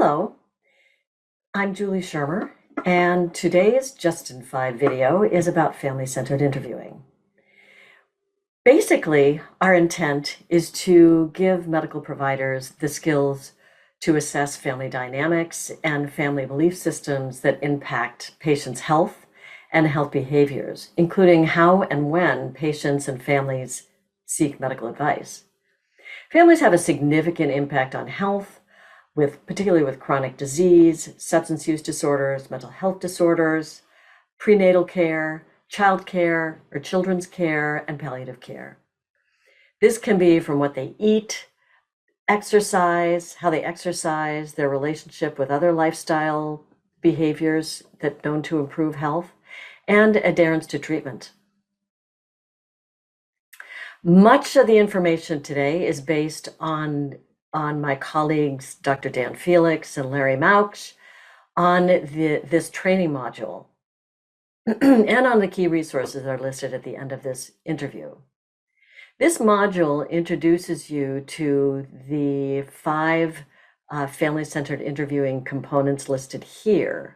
Hello, I'm Julie Schirmer, and today's Just in 5 video is about family-centered interviewing. Basically, our intent is to give medical providers the skills to assess family dynamics and family belief systems that impact patients' health and health behaviors, including how and when patients and families seek medical advice. Families have a significant impact on health, particularly with chronic disease, substance use disorders, mental health disorders, prenatal care, child care or children's care, and palliative care. This can be from what they eat, exercise, how they exercise, their relationship with other lifestyle behaviors that known to improve health, and adherence to treatment. Much of the information today is based on my colleagues, Dr. Dan Felix and Larry Mauch, on this training module and on the key resources that are listed at the end of this interview. This module introduces you to the 5 family-centered interviewing components listed here.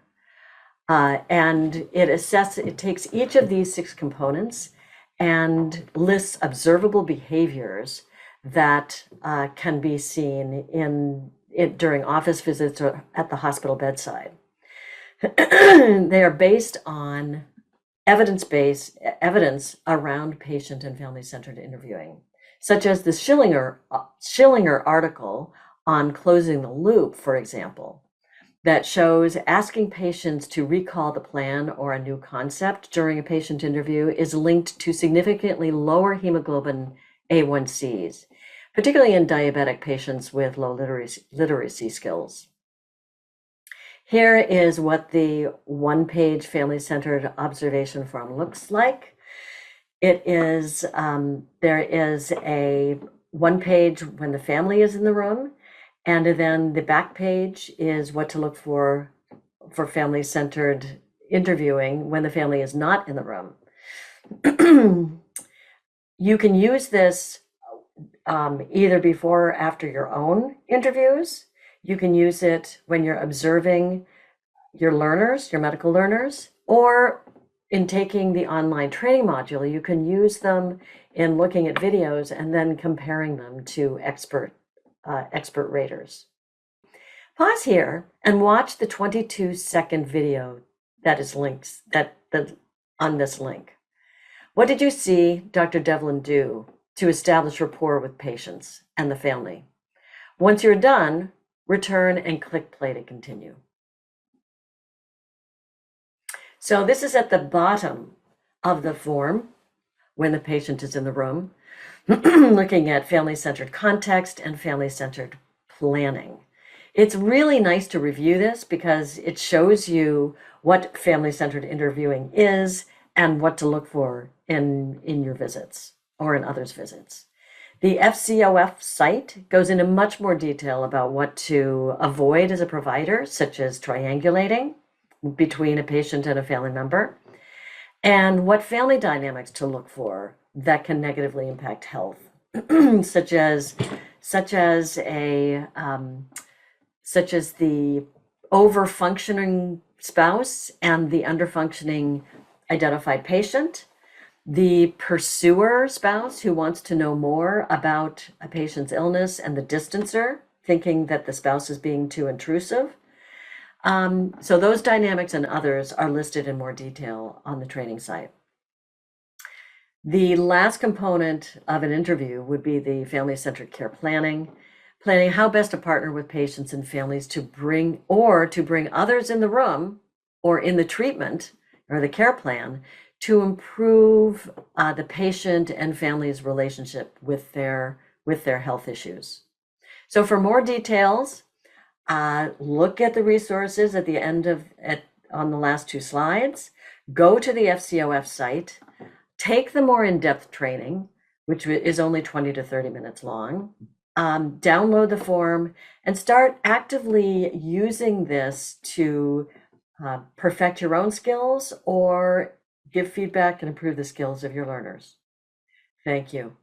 And it takes each of these 6 components and lists observable behaviors that can be seen during office visits or at the hospital bedside. They are based on evidence around patient and family-centered interviewing, such as the Schillinger article on closing the loop, for example, that shows asking patients to recall the plan or a new concept during a patient interview is linked to significantly lower hemoglobin A1Cs, particularly in diabetic patients with low literacy skills. Here is what the one-page family-centered observation form looks like. There is a one page when the family is in the room, and then the back page is what to look for family-centered interviewing when the family is not in the room. You can use this either before or after your own interviews. You can use it when you're observing your learners, your medical learners, or in taking the online training module. You can use them in looking at videos and then comparing them to expert raters. Pause here and watch the 22-second video that is linked on this link. What did you see Dr. Devlin do to establish rapport with patients and the family? Once you're done, return and click play to continue. So this is at the bottom of the form when the patient is in the room, looking at family-centered context and family-centered planning. It's really nice to review this because it shows you what family-centered interviewing is and what to look for in your visits or in others' visits. The FCOF site goes into much more detail about what to avoid as a provider, such as triangulating between a patient and a family member, and what family dynamics to look for that can negatively impact health, such as the over-functioning spouse and the under-functioning identified patient, the pursuer spouse who wants to know more about a patient's illness, and the distancer thinking that the spouse is being too intrusive. So those dynamics and others are listed in more detail on the training site. The last component of an interview would be the family-centered care planning how best to partner with patients and families to bring others in the room or in the treatment or the care plan to improve the patient and family's relationship with their health issues. So for more details, look at the resources at the end on the last 2 slides. Go to the FCOF site, take the more in-depth training, which is only 20 to 30 minutes long. Download the form and start actively using this to perfect your own skills or give feedback and improve the skills of your learners. Thank you.